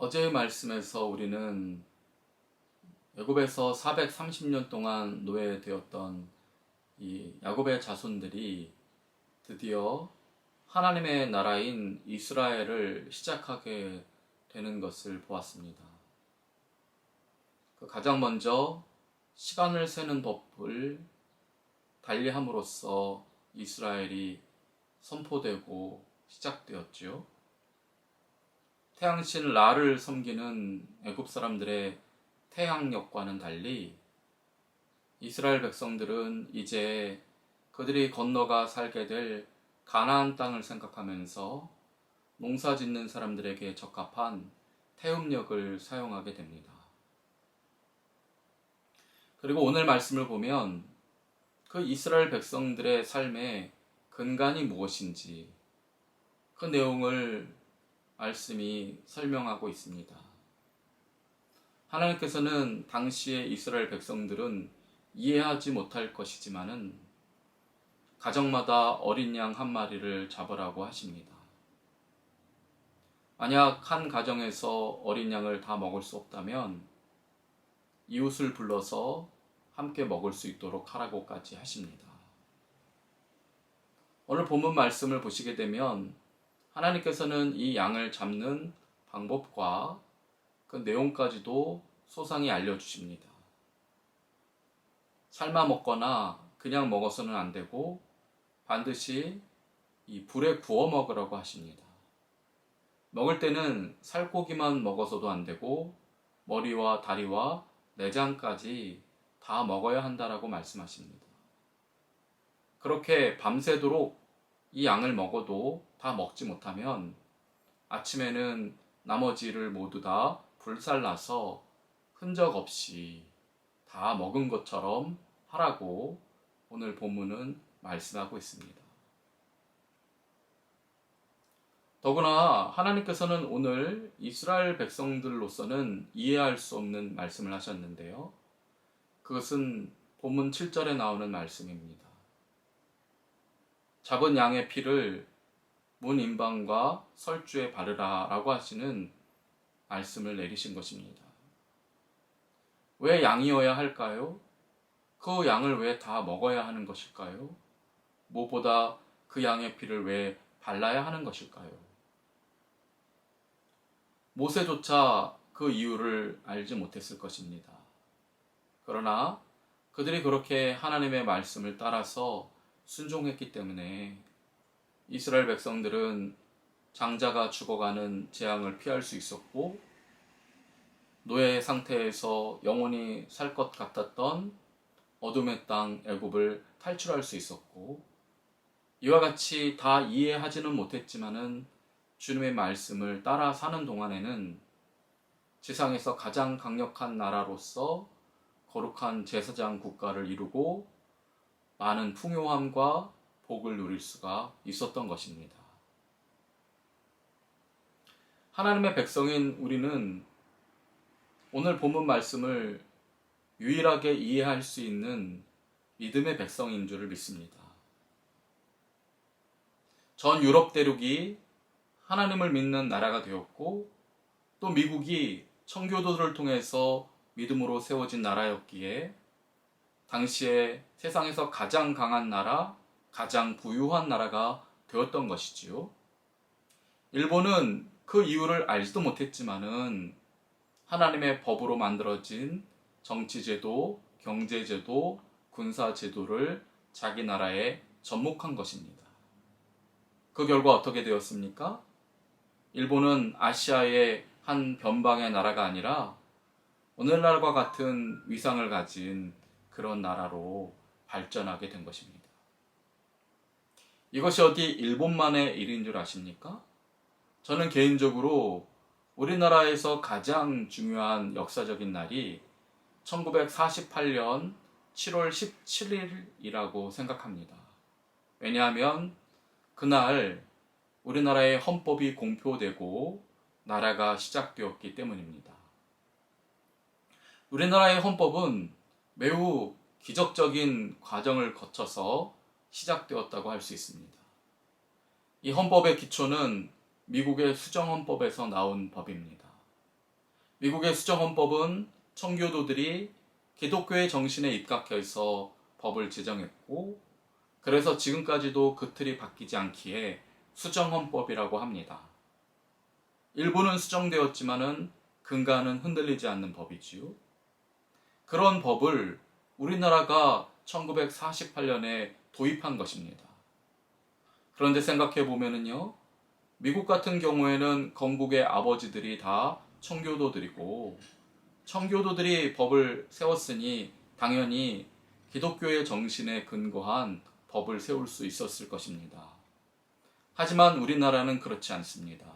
어제의 말씀에서 우리는 애굽에서 430년 동안 노예되었던 이 야곱의 자손들이 드디어 하나님의 나라인 이스라엘을 시작하게 되는 것을 보았습니다. 가장 먼저 시간을 세는 법을 달리함으로써 이스라엘이 선포되고 시작되었지요. 태양신 라를 섬기는 애굽 사람들의 태양력과는 달리 이스라엘 백성들은 이제 그들이 건너가 살게 될 가나안 땅을 생각하면서 농사 짓는 사람들에게 적합한 태음력을 사용하게 됩니다. 그리고 오늘 말씀을 보면 그 이스라엘 백성들의 삶의 근간이 무엇인지 그 내용을 말씀이 설명하고 있습니다. 하나님께서는 당시의 이스라엘 백성들은 이해하지 못할 것이지만은 가정마다 어린 양 한 마리를 잡으라고 하십니다. 만약 한 가정에서 어린 양을 다 먹을 수 없다면 이웃을 불러서 함께 먹을 수 있도록 하라고까지 하십니다. 오늘 본문 말씀을 보시게 되면 하나님께서는 이 양을 잡는 방법과 그 내용까지도 소상히 알려주십니다. 삶아 먹거나 그냥 먹어서는 안 되고 반드시 이 불에 구워 먹으라고 하십니다. 먹을 때는 살코기만 먹어서도 안 되고 머리와 다리와 내장까지 다 먹어야 한다라고 말씀하십니다. 그렇게 밤새도록 이 양을 먹어도 다 먹지 못하면 아침에는 나머지를 모두 다 불살라서 흔적 없이 다 먹은 것처럼 하라고 오늘 본문은 말씀하고 있습니다. 더구나 하나님께서는 오늘 이스라엘 백성들로서는 이해할 수 없는 말씀을 하셨는데요. 그것은 본문 7절에 나오는 말씀입니다. 잡은 양의 피를 문 임방과 설주에 바르라 라고 하시는 말씀을 내리신 것입니다. 왜 양이어야 할까요? 그 양을 왜 다 먹어야 하는 것일까요? 무엇보다 그 양의 피를 왜 발라야 하는 것일까요? 모세조차 그 이유를 알지 못했을 것입니다. 그러나 그들이 그렇게 하나님의 말씀을 따라서 순종했기 때문에 이스라엘 백성들은 장자가 죽어가는 재앙을 피할 수 있었고 노예 상태에서 영원히 살 것 같았던 어둠의 땅 애굽을 탈출할 수 있었고 이와 같이 다 이해하지는 못했지만은 주님의 말씀을 따라 사는 동안에는 지상에서 가장 강력한 나라로서 거룩한 제사장 국가를 이루고 많은 풍요함과 복을 누릴 수가 있었던 것입니다. 하나님의 백성인 우리는 오늘 본문 말씀을 유일하게 이해할 수 있는 믿음의 백성인 줄을 믿습니다. 전 유럽 대륙이 하나님을 믿는 나라가 되었고 또 미국이 청교도들을 통해서 믿음으로 세워진 나라였기에 당시에 세상에서 가장 강한 나라, 가장 부유한 나라가 되었던 것이지요. 일본은 그 이유를 알지도 못했지만은 하나님의 법으로 만들어진 정치제도, 경제제도, 군사제도를 자기 나라에 접목한 것입니다. 그 결과 어떻게 되었습니까? 일본은 아시아의 한 변방의 나라가 아니라 오늘날과 같은 위상을 가진 그런 나라로 발전하게 된 것입니다. 이것이 어디 일본만의 일인 줄 아십니까? 저는 개인적으로 우리나라에서 가장 중요한 역사적인 날이 1948년 7월 17일이라고 생각합니다. 왜냐하면 그날 우리나라의 헌법이 공표되고 나라가 시작되었기 때문입니다. 우리나라의 헌법은 매우 기적적인 과정을 거쳐서 시작되었다고 할 수 있습니다. 이 헌법의 기초는 미국의 수정헌법에서 나온 법입니다. 미국의 수정헌법은 청교도들이 기독교의 정신에 입각해서 법을 제정했고, 그래서 지금까지도 그 틀이 바뀌지 않기에 수정헌법이라고 합니다. 일부는 수정되었지만은 근간은 흔들리지 않는 법이지요. 그런 법을 우리나라가 1948년에 도입한 것입니다. 그런데 생각해 보면은요, 미국 같은 경우에는 건국의 아버지들이 다 청교도들이고, 청교도들이 법을 세웠으니 당연히 기독교의 정신에 근거한 법을 세울 수 있었을 것입니다. 하지만 우리나라는 그렇지 않습니다.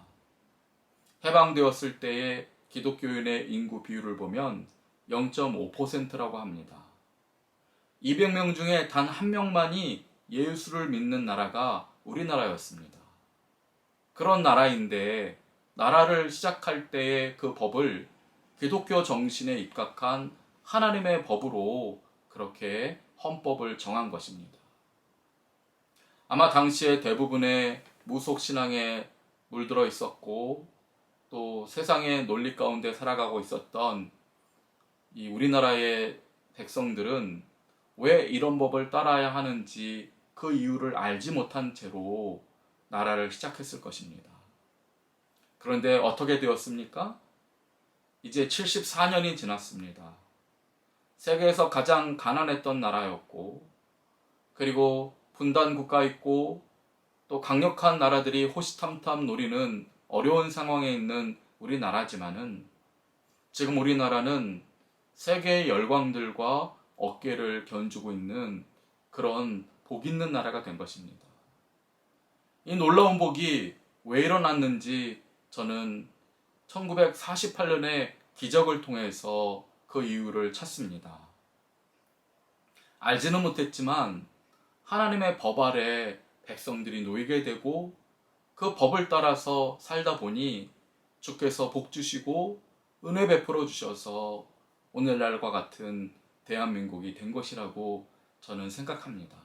해방되었을 때의 기독교인의 인구 비율을 보면 0.5%라고 합니다. 200명 중에 단 한 명만이 예수를 믿는 나라가 우리나라였습니다. 그런 나라인데, 나라를 시작할 때의 그 법을 기독교 정신에 입각한 하나님의 법으로 그렇게 헌법을 정한 것입니다. 아마 당시에 대부분의 무속신앙에 물들어 있었고, 또 세상의 논리 가운데 살아가고 있었던 이 우리나라의 백성들은 왜 이런 법을 따라야 하는지 그 이유를 알지 못한 채로 나라를 시작했을 것입니다. 그런데 어떻게 되었습니까? 이제 74년이 지났습니다. 세계에서 가장 가난했던 나라였고, 그리고 분단 국가 있고, 또 강력한 나라들이 호시탐탐 노리는 어려운 상황에 있는 우리나라지만은, 지금 우리나라는 세계의 열광들과 어깨를 견주고 있는 그런 복 있는 나라가 된 것입니다. 이 놀라운 복이 왜 일어났는지 저는 1948년의 기적을 통해서 그 이유를 찾습니다. 알지는 못했지만 하나님의 법 아래 백성들이 놓이게 되고, 그 법을 따라서 살다 보니 주께서 복 주시고 은혜 베풀어 주셔서 오늘날과 같은 대한민국이 된 것이라고 저는 생각합니다.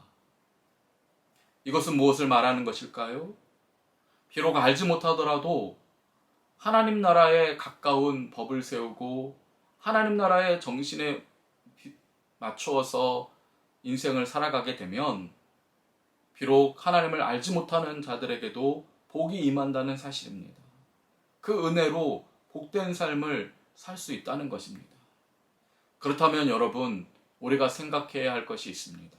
이것은 무엇을 말하는 것일까요? 비록 알지 못하더라도 하나님 나라에 가까운 법을 세우고 하나님 나라의 정신에 맞추어서 인생을 살아가게 되면 비록 하나님을 알지 못하는 자들에게도 복이 임한다는 사실입니다. 그 은혜로 복된 삶을 살 수 있다는 것입니다. 그렇다면 여러분, 우리가 생각해야 할 것이 있습니다.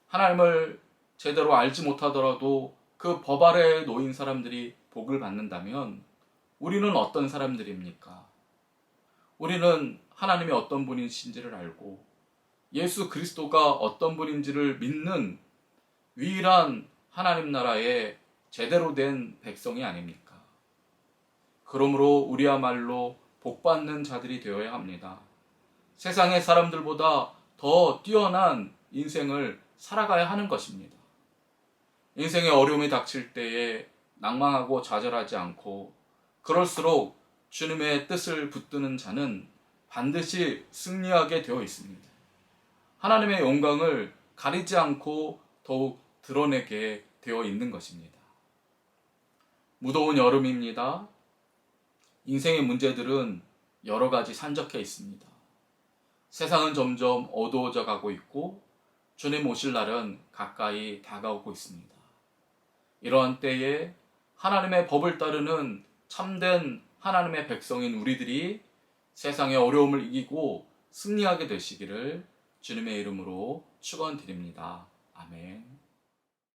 하나님을 제대로 알지 못하더라도 그 법 아래에 놓인 사람들이 복을 받는다면 우리는 어떤 사람들입니까? 우리는 하나님이 어떤 분이신지를 알고 예수 그리스도가 어떤 분인지를 믿는 유일한 하나님 나라의 제대로 된 백성이 아닙니까? 그러므로 우리야말로 복받는 자들이 되어야 합니다. 세상의 사람들보다 더 뛰어난 인생을 살아가야 하는 것입니다. 인생의 어려움이 닥칠 때에 낭망하고 좌절하지 않고, 그럴수록 주님의 뜻을 붙드는 자는 반드시 승리하게 되어 있습니다. 하나님의 영광을 가리지 않고 더욱 드러내게 되어 있는 것입니다. 무더운 여름입니다. 인생의 문제들은 여러 가지 산적해 있습니다. 세상은 점점 어두워져 가고 있고 주님 오실 날은 가까이 다가오고 있습니다. 이러한 때에 하나님의 법을 따르는 참된 하나님의 백성인 우리들이 세상의 어려움을 이기고 승리하게 되시기를 주님의 이름으로 축원드립니다. 아멘.